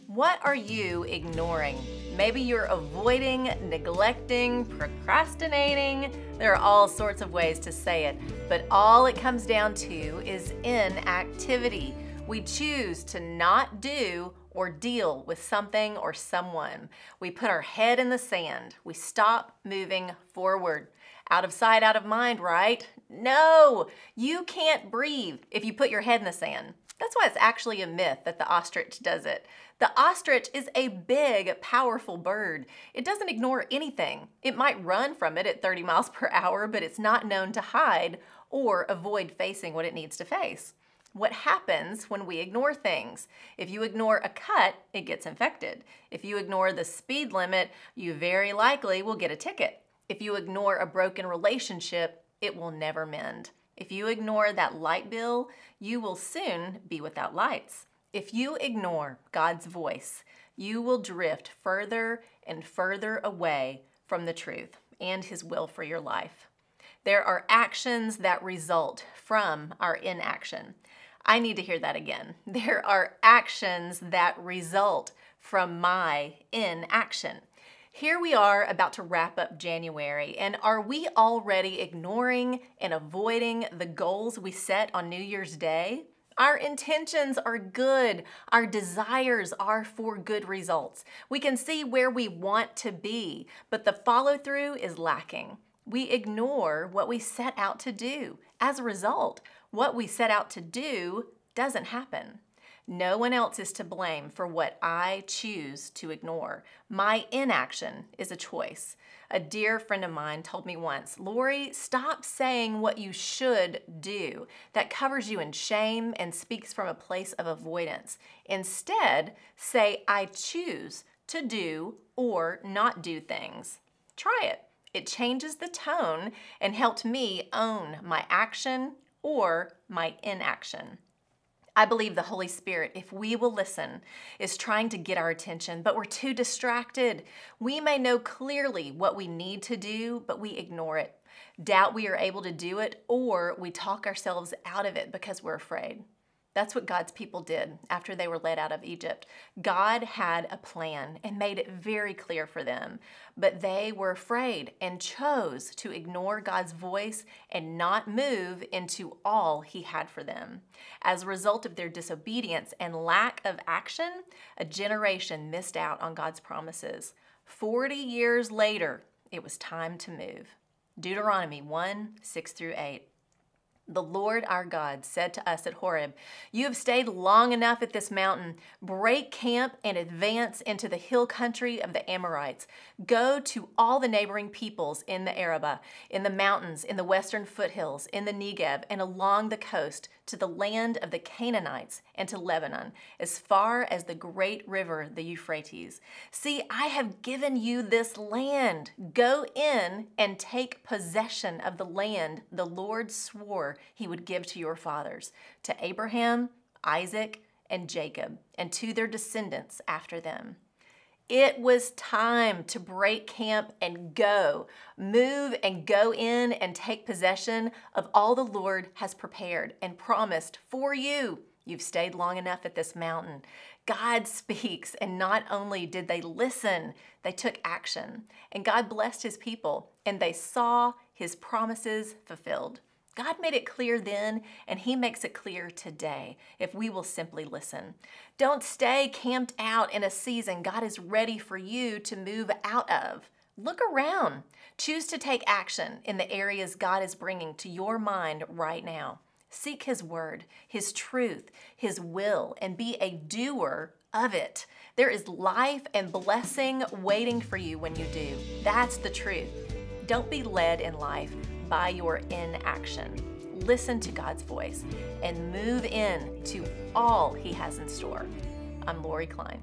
What are you ignoring? Maybe you're avoiding, neglecting, procrastinating. There are all sorts of ways to say it, but all it comes down to is inactivity. We choose to not do or deal with something or someone. We put our head in the sand. We stop moving forward. Out of sight, out of mind, right? No, you can't breathe if you put your head in the sand. That's why it's actually a myth that the ostrich does it. The ostrich is a big, powerful bird. It doesn't ignore anything. It might run from it at 30 miles per hour, but it's not known to hide or avoid facing what it needs to face. What happens when we ignore things? If you ignore a cut, it gets infected. If you ignore the speed limit, you very likely will get a ticket. If you ignore a broken relationship, it will never mend. If you ignore that light bill, you will soon be without lights. If you ignore God's voice, you will drift further and further away from the truth and His will for your life. There are actions that result from our inaction. I need to hear that again. There are actions that result from my inaction. Here we are about to wrap up January, and are we already ignoring and avoiding the goals we set on New Year's Day? Our intentions are good. Our desires are for good results. We can see where we want to be, but the follow-through is lacking. We ignore what we set out to do. As a result, what we set out to do doesn't happen. No one else is to blame for what I choose to ignore. My inaction is a choice. A dear friend of mine told me once, "Lori, stop saying what you should do. That covers you in shame and speaks from a place of avoidance. Instead, say, I choose to do or not do things." Try it. It changes the tone and helped me own my action or my inaction. I believe the Holy Spirit, if we will listen, is trying to get our attention, but we're too distracted. We may know clearly what we need to do, but we ignore it, doubt we are able to do it, or we talk ourselves out of it because we're afraid. That's what God's people did after they were led out of Egypt. God had a plan and made it very clear for them, but they were afraid and chose to ignore God's voice and not move into all He had for them. As a result of their disobedience and lack of action, a generation missed out on God's promises. 40 years later, it was time to move. Deuteronomy 1:6-8. The Lord our God said to us at Horeb, "You have stayed long enough at this mountain. Break camp and advance into the hill country of the Amorites. Go to all the neighboring peoples in the Arabah, in the mountains, in the western foothills, in the Negev, and along the coast, to the land of the Canaanites and to Lebanon, as far as the great river, the Euphrates. See, I have given you this land. Go in and take possession of the land the Lord swore He would give to your fathers, to Abraham, Isaac, and Jacob, and to their descendants after them." It was time to break camp and go. Move and go in and take possession of all the Lord has prepared and promised for you. You've stayed long enough at this mountain. God speaks, and not only did they listen, they took action. And God blessed His people, and they saw His promises fulfilled. God made it clear then, and He makes it clear today if we will simply listen. Don't stay camped out in a season God is ready for you to move out of. Look around. Choose to take action in the areas God is bringing to your mind right now. Seek His word, His truth, His will, and be a doer of it. There is life and blessing waiting for you when you do. That's the truth. Don't be led in life by your inaction. Listen to God's voice and move in to all He has in store. I'm Lori Klein.